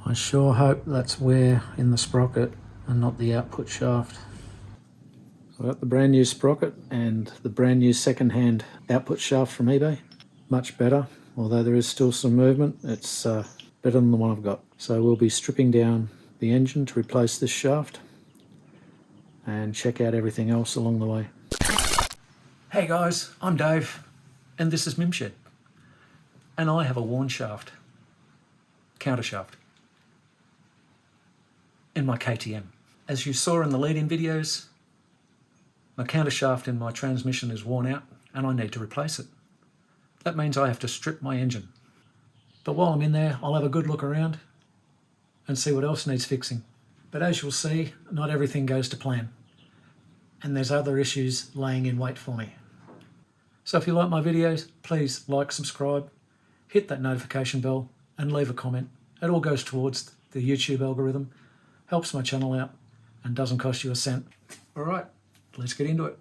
I sure hope that's wear in the sprocket and not the output shaft. I've got the brand new sprocket and the brand new second-hand output shaft from eBay. Much better, although there is still some movement. It's better than the one I've got. So we'll be stripping down the engine to replace this shaft and check out everything else along the way. Hey guys, I'm Dave and this is Mimshed. And I have a worn shaft, Countershaft, in my KTM. As you saw in the lead-in videos, my countershaft in my transmission is worn out and I need to replace it. That means I have to strip my engine. But while I'm in there, I'll have a good look around and see what else needs fixing. But as you'll see, not everything goes to plan. And there's other issues laying in wait for me. So if you like my videos, please like, subscribe, hit that notification bell and leave a comment. It all goes towards the YouTube algorithm, helps my channel out and doesn't cost you a cent. All right, let's get into it.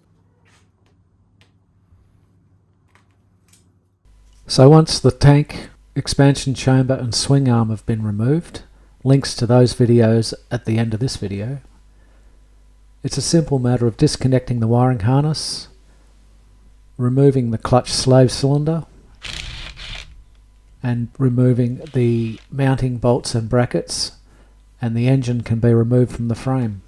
So once the tank, expansion chamber and swing arm have been removed, links to those videos at the end of this video, it's a simple matter of disconnecting the wiring harness, removing the clutch slave cylinder and removing the mounting bolts and brackets, and the engine can be removed from the frame.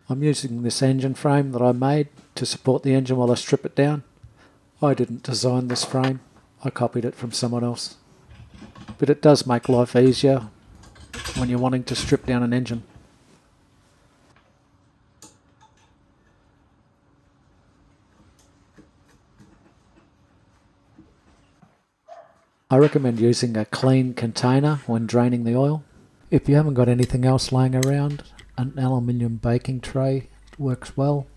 I'm using this engine frame that I made to support the engine while I strip it down. I didn't design this frame, I copied it from someone else. But it does make life easier when you're wanting to strip down an engine. I recommend using a clean container when draining the oil. If you haven't got anything else laying around, an aluminium baking tray works well.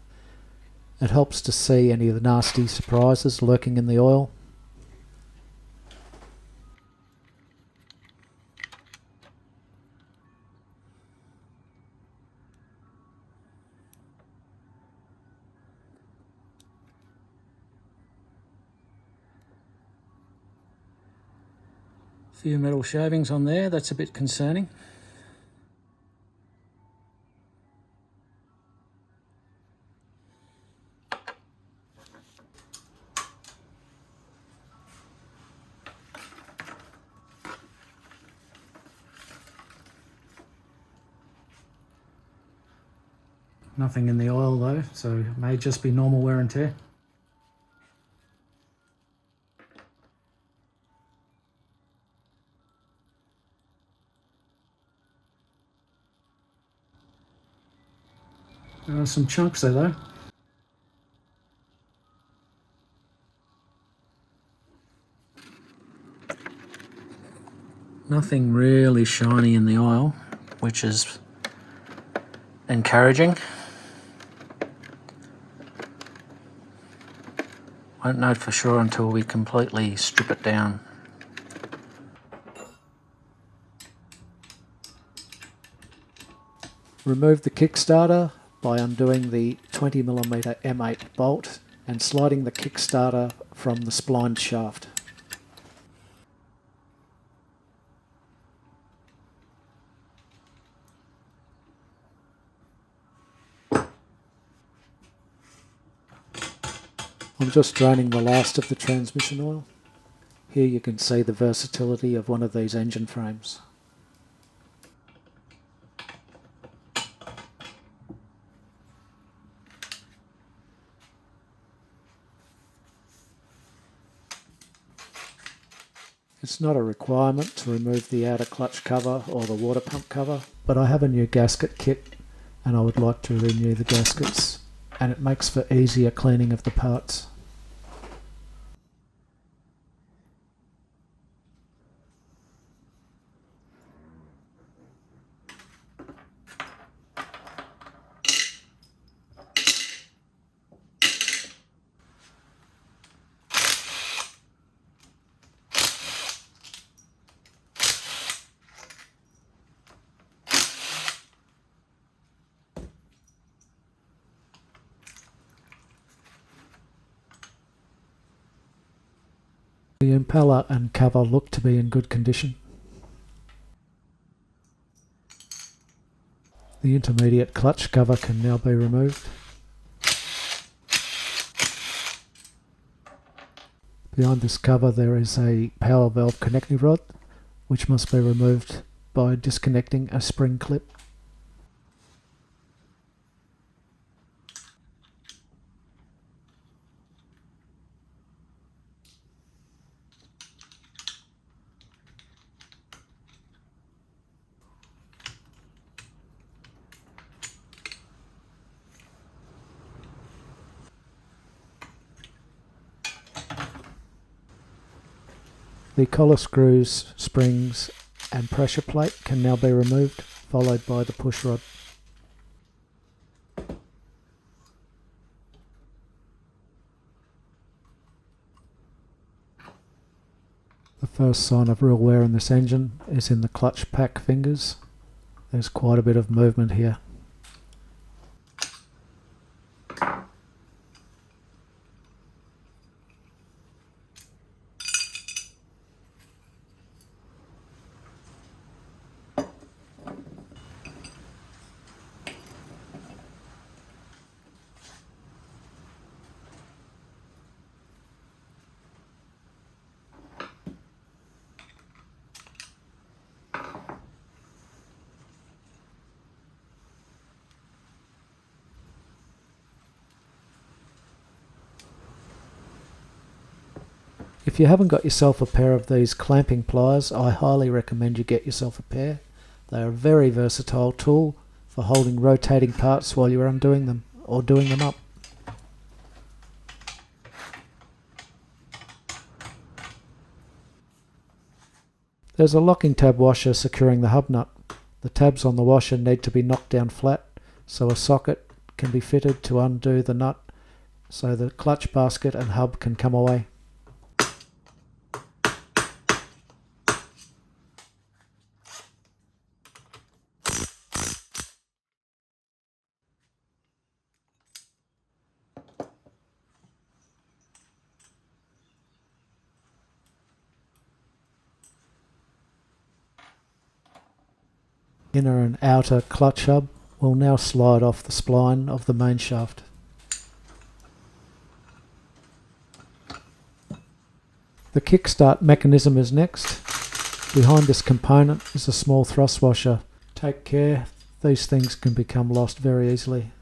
It helps to see any of the nasty surprises lurking in the oil. A few metal shavings on there, that's a bit concerning. Nothing in the oil though, so it may just be normal wear and tear. There are some chunks there though. Nothing really shiny in the oil, which is encouraging. Won't know for sure until we completely strip it down. Remove the kickstarter by undoing the 20mm M8 bolt and sliding the kickstarter from the splined shaft. I'm just draining the last of the transmission oil. Here you can see the versatility of one of these engine frames. It's not a requirement to remove the outer clutch cover or the water pump cover, but I have a new gasket kit and I would like to renew the gaskets and it makes for easier cleaning of the parts. The impeller and cover look to be in good condition. The intermediate clutch cover can now be removed. Behind this cover there is a power valve connecting rod, which must be removed by disconnecting a spring clip. The collar screws, springs and pressure plate can now be removed, followed by the push rod. The first sign of real wear in this engine is in the clutch pack fingers. There's quite a bit of movement here. If you haven't got yourself a pair of these clamping pliers, I highly recommend you get yourself a pair. They are a very versatile tool for holding rotating parts while you're undoing them or doing them up. There's a locking tab washer securing the hub nut. The tabs on the washer need to be knocked down flat so a socket can be fitted to undo the nut so the clutch basket and hub can come away. Inner and outer clutch hub will now slide off the spline of the main shaft. The kickstart mechanism is next. Behind this component is a small thrust washer. Take care, these things can become lost very easily.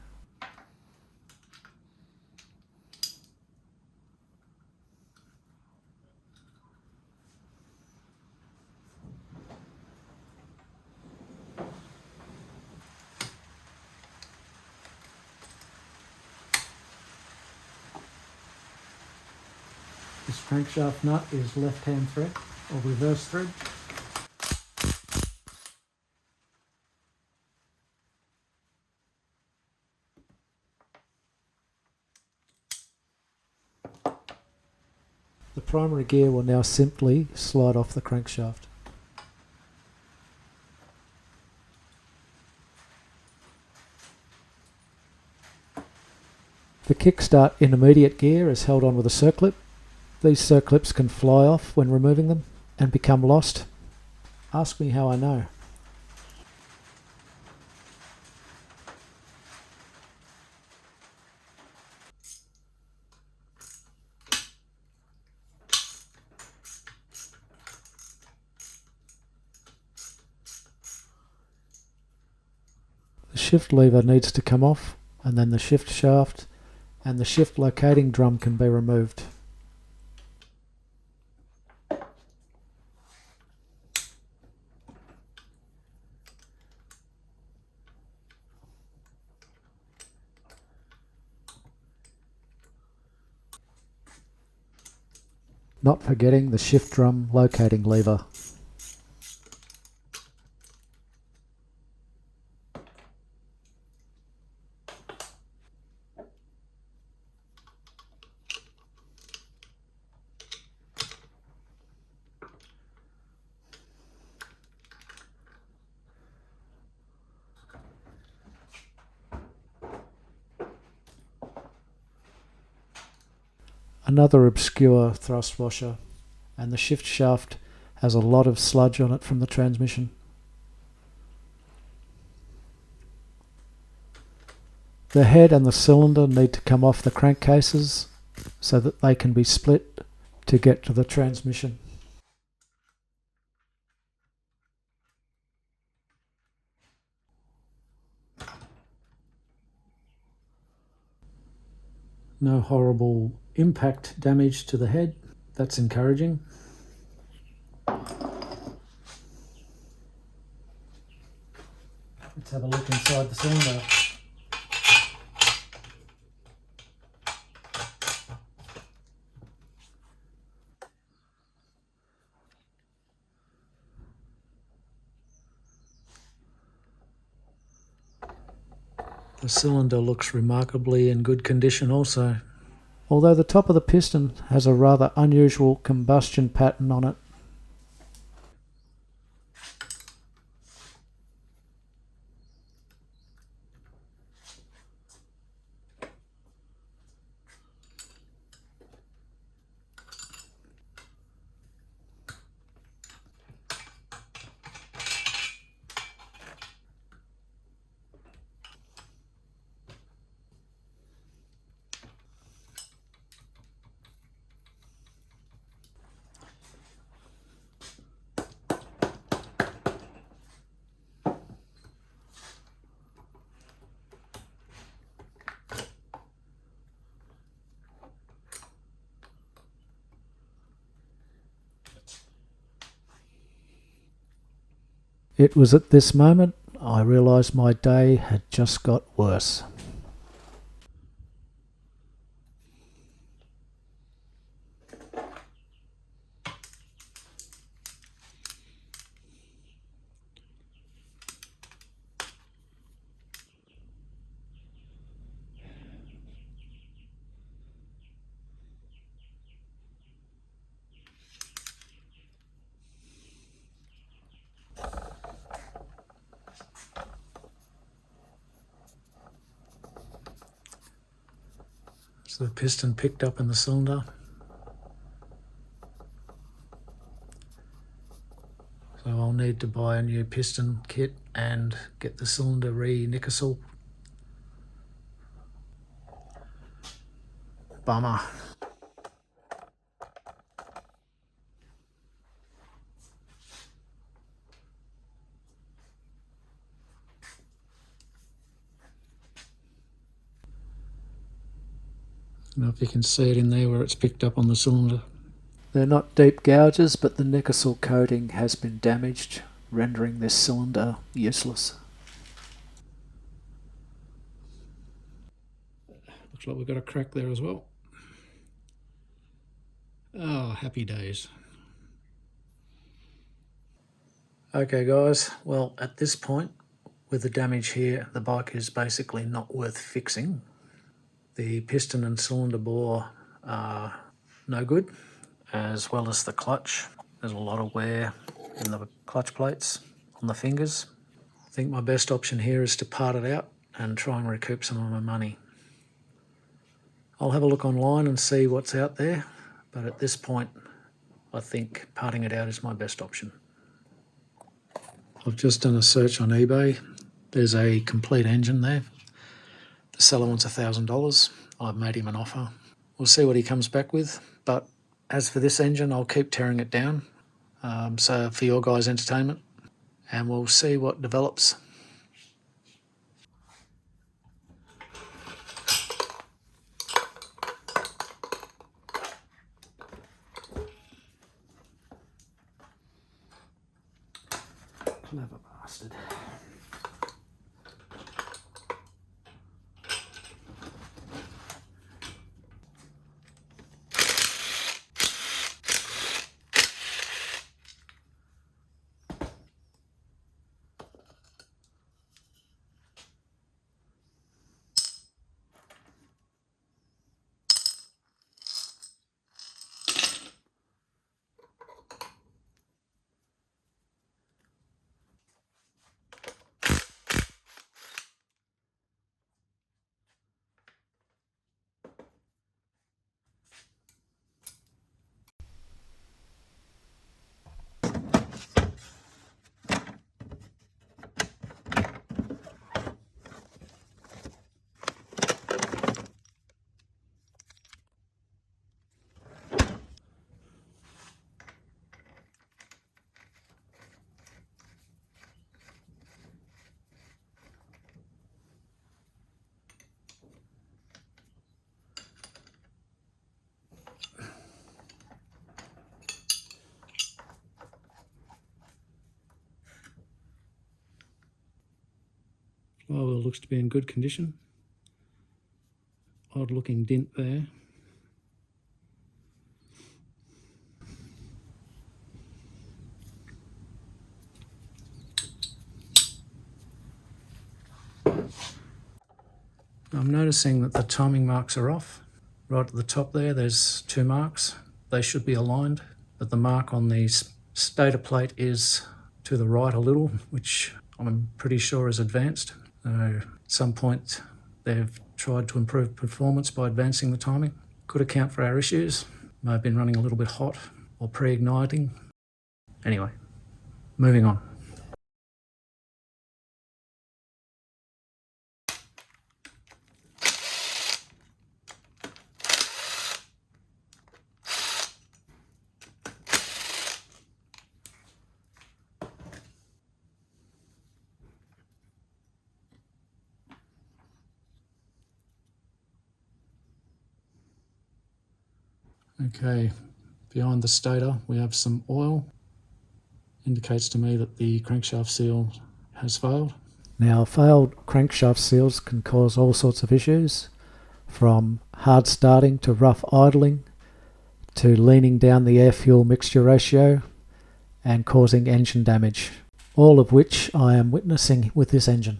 This crankshaft nut is left-hand thread or reverse thread. The primary gear will now simply slide off the crankshaft. The kickstart intermediate gear is held on with a circlip. These circlips can fly off when removing them and become lost. Ask me how I know. The shift lever needs to come off, and then the shift shaft and the shift locating drum can be removed. not forgetting the shift drum locating lever. Another obscure thrust washer, and the shift shaft has a lot of sludge on it from the transmission. The head and the cylinder need to come off the crankcases so that they can be split to get to the transmission. No horrible impact damage to the head. That's encouraging. Let's have a look inside the cylinder. The cylinder looks remarkably in good condition also. Although the top of the piston has a rather unusual combustion pattern on it. It was at this moment I realised my day had just got worse. So the piston picked up in the cylinder. So I'll need to buy a new piston kit and get the cylinder re-nickersal. Bummer. I don't know if you can see it in there where it's picked up on the cylinder. They're not deep gouges, but the nickersal coating has been damaged, rendering this cylinder useless. Looks like we've got a crack there as well. Oh, happy days. Okay guys, well at this point, with the damage here, the bike is basically not worth fixing. The piston and cylinder bore are no good, as well as the clutch. There's a lot of wear in the clutch plates on the fingers. I think my best option here is to part it out and try and recoup some of my money. I'll have a look online and see what's out there, but at this point I think parting it out is my best option. I've just done a search on eBay. There's a complete engine there. The seller wants $1,000. I've made him an offer. We'll see what he comes back with, but as for this engine, I'll keep tearing it down, so for your guys' entertainment, and we'll see what develops. Clever bastard. Flywheel looks to be in good condition. Odd looking dent there. I'm noticing that the timing marks are off. Right at the top there's 2 marks. They should be aligned, but the mark on the stator plate is to the right a little, which I'm pretty sure is advanced. So at some point they've tried to improve performance by advancing the timing. Could account for our issues. May have been running a little bit hot or pre-igniting. Anyway, moving on. Okay, behind the stator we have some oil. Indicates to me that the crankshaft seal has failed. Now, failed crankshaft seals can cause all sorts of issues, from hard starting to rough idling to leaning down the air-fuel mixture ratio and causing engine damage, all of which I am witnessing with this engine.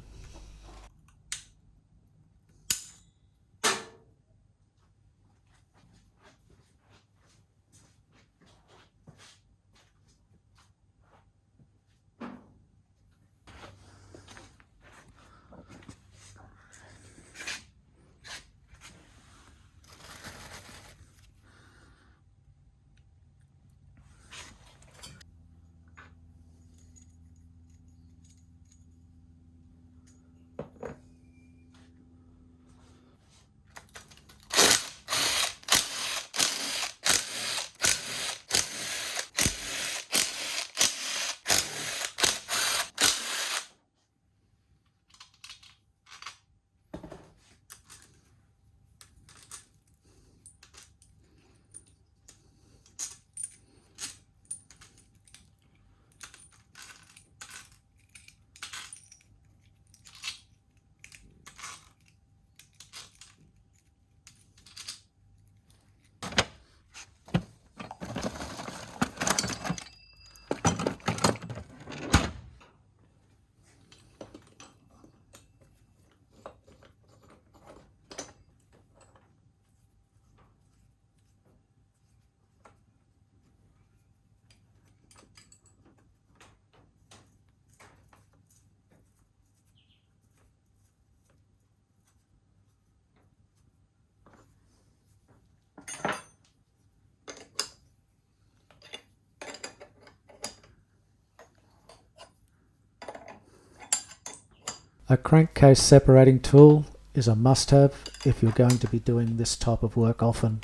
A crankcase separating tool is a must-have if you're going to be doing this type of work often.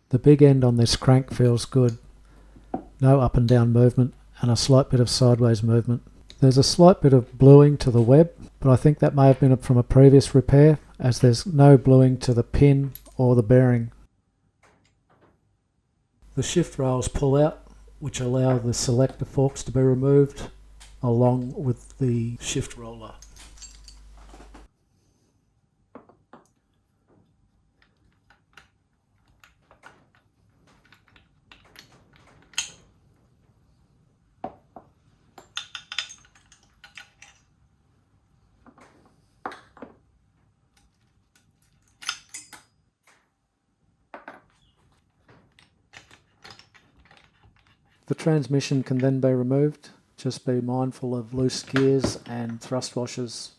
The big end on this crank feels good. No up and down movement and a slight bit of sideways movement. There's a slight bit of bluing to the web, but I think that may have been from a previous repair, as there's no bluing to the pin or the bearing. The shift rails pull out, which allow the selector forks to be removed along with the shift roller. The transmission can then be removed. Just be mindful of loose gears and thrust washers.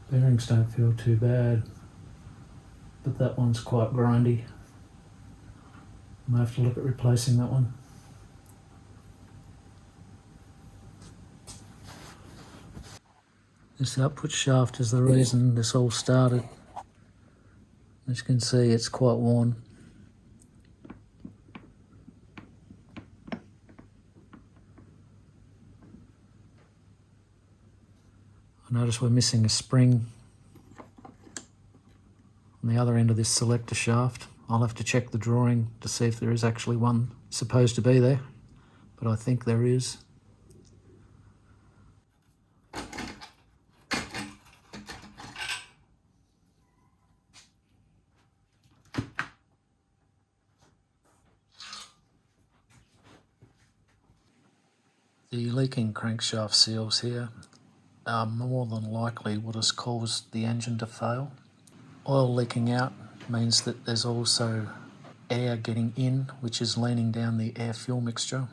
Bearings don't feel too bad, but that one's quite grindy. I might have to look at replacing that one. This output shaft is the reason this all started. As you can see, it's quite worn. I notice we're missing a spring on the other end of this selector shaft. I'll have to check the drawing to see if there is actually one supposed to be there, but I think there is. The leaking crankshaft seals here are more than likely what has caused the engine to fail. Oil leaking out means that there's also air getting in, which is leaning down the air-fuel mixture,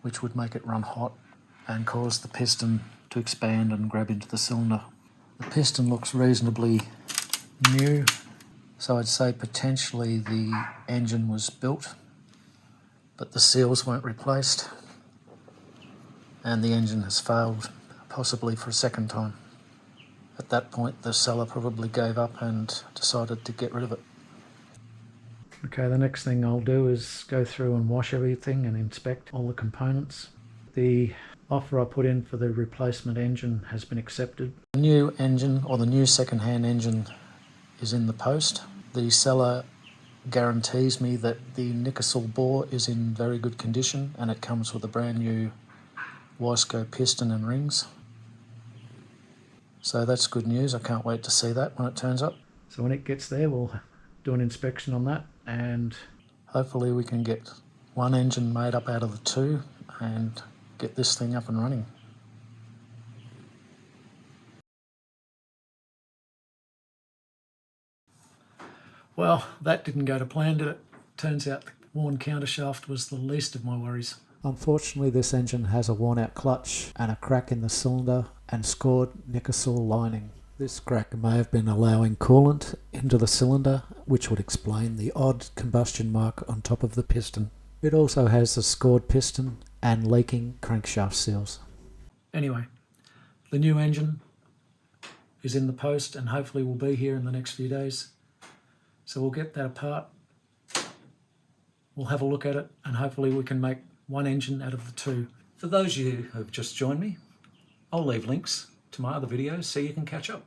which would make it run hot and cause the piston to expand and grab into the cylinder. The piston looks reasonably new, so I'd say potentially the engine was built, but the seals weren't replaced, and the engine has failed, possibly for a second time. At that point, the seller probably gave up and decided to get rid of it. Okay, the next thing I'll do is go through and wash everything and inspect all the components. The offer I put in for the replacement engine has been accepted. The new engine, or the new second-hand engine, is in the post. The seller guarantees me that the Nickersall bore is in very good condition and it comes with a brand new Wiseco piston and rings. So that's good news. I can't wait to see that when it turns up. So when it gets there, we'll do an inspection on that, and hopefully we can get one engine made up out of the two and get this thing up and running. Well, that didn't go to plan, did it? Turns out the worn countershaft was the least of my worries. Unfortunately, this engine has a worn out clutch and a crack in the cylinder and scored Nickersall lining. This crack may have been allowing coolant into the cylinder, which would explain the odd combustion mark on top of the piston. It also has a scored piston and leaking crankshaft seals. Anyway, the new engine is in the post and hopefully will be here in the next few days. So we'll get that apart, we'll have a look at it, and hopefully we can make one engine out of the two. For those of you who have just joined me, I'll leave links to my other videos so you can catch up.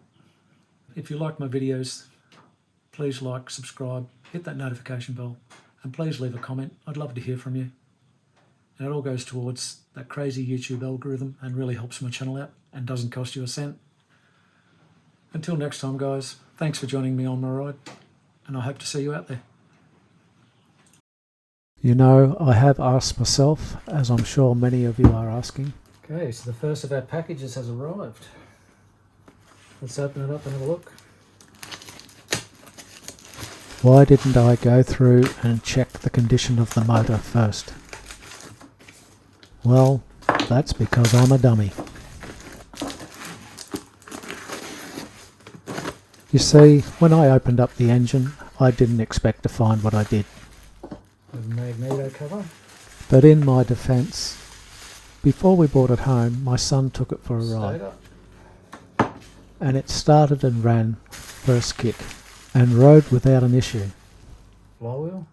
If you like my videos, please like, subscribe, hit that notification bell, and please leave a comment. I'd love to hear from you. And it all goes towards that crazy YouTube algorithm and really helps my channel out and doesn't cost you a cent. Until next time, guys, thanks for joining me on my ride, and I hope to see you out there. You know, I have asked myself, as I'm sure many of you are asking. Okay, so the first of our packages has arrived. Let's open it up and have a look. Why didn't I go through and check the condition of the motor first? Well, that's because I'm a dummy. You see, when I opened up the engine, I didn't expect to find what I did. A magneto cover. But in my defence, before we brought it home, my son took it for a ride. And it started and ran first kick and rode without an issue. Flywheel?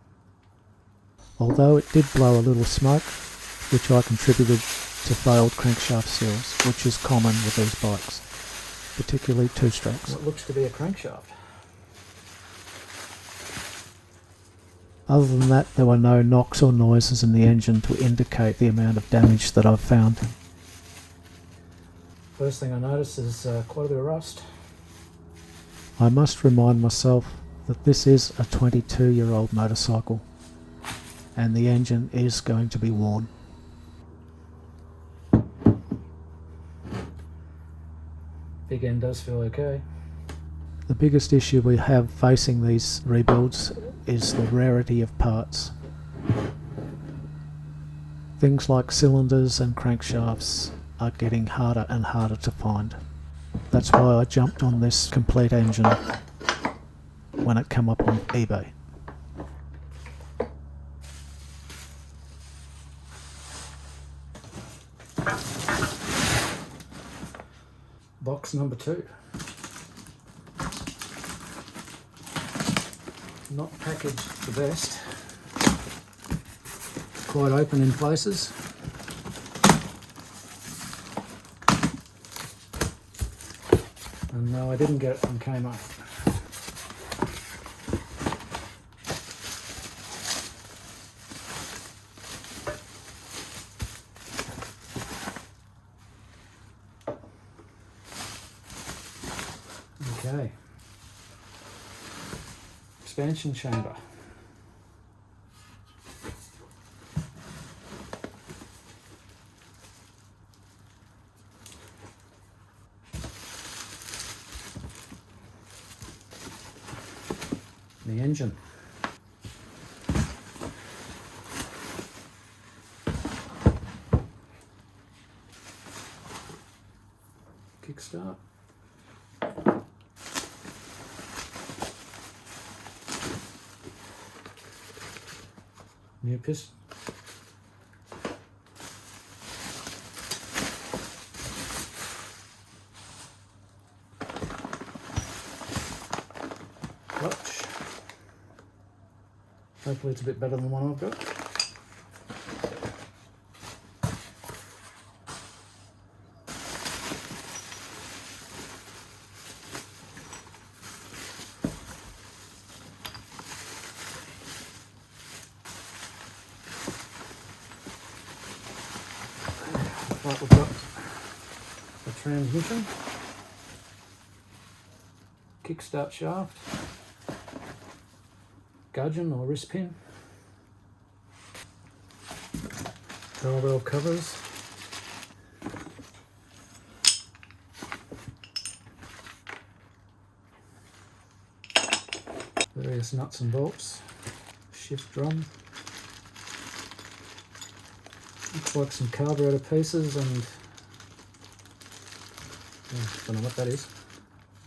Although it did blow a little smoke, which I contributed to failed crankshaft seals, which is common with these bikes, particularly two-strokes. What looks to be a crankshaft. Other than that, there were no knocks or noises in the engine to indicate the amount of damage that I've found. First thing I noticed is quite a bit of rust. I must remind myself that this is a 22-year-old motorcycle. and the engine is going to be worn. Big end does feel okay. The biggest issue we have facing these rebuilds is the rarity of parts. Things like cylinders and crankshafts are getting harder and harder to find. That's why I jumped on this complete engine when it came up on eBay. Box number 2. Not packaged the best. Quite open in places. And no, I didn't get it from Kmart. Okay. Expansion chamber. The engine. Kickstart. New piston. Clutch. Hopefully it's a bit better than the one I've got. Right, we've got the transmission, kickstart shaft, gudgeon or wrist pin, drawbell covers, various nuts and bolts, shift drum. Looks like some carburetor pieces and don't know what that is.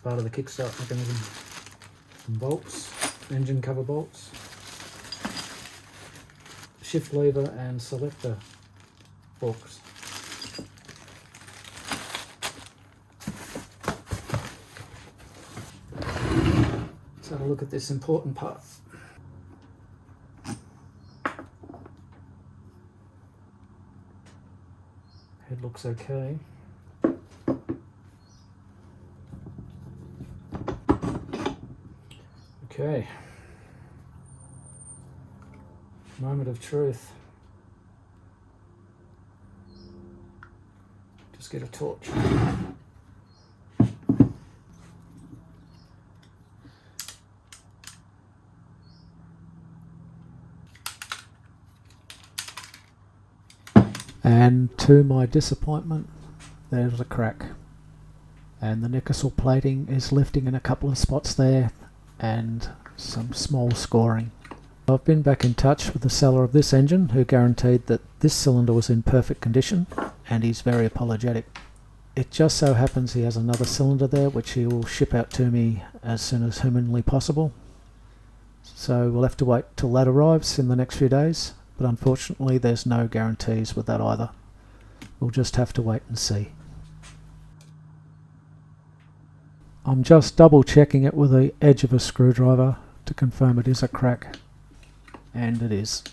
Part of the kickstart mechanism. Some bolts, engine cover bolts, shift lever and selector forks. Let's have a look at this important part. Head looks okay. Okay. Moment of truth. Just get a torch. And to my disappointment, there's a crack. And the Nickel plating is lifting in a couple of spots there and some small scoring. I've been back in touch with the seller of this engine who guaranteed that this cylinder was in perfect condition, and he's very apologetic. It just so happens he has another cylinder there which he will ship out to me as soon as humanly possible. So we'll have to wait till that arrives in the next few days. But unfortunately there's no guarantees with that either. We'll just have to wait and see. I'm just double checking it with the edge of a screwdriver to confirm it is a crack, and it is.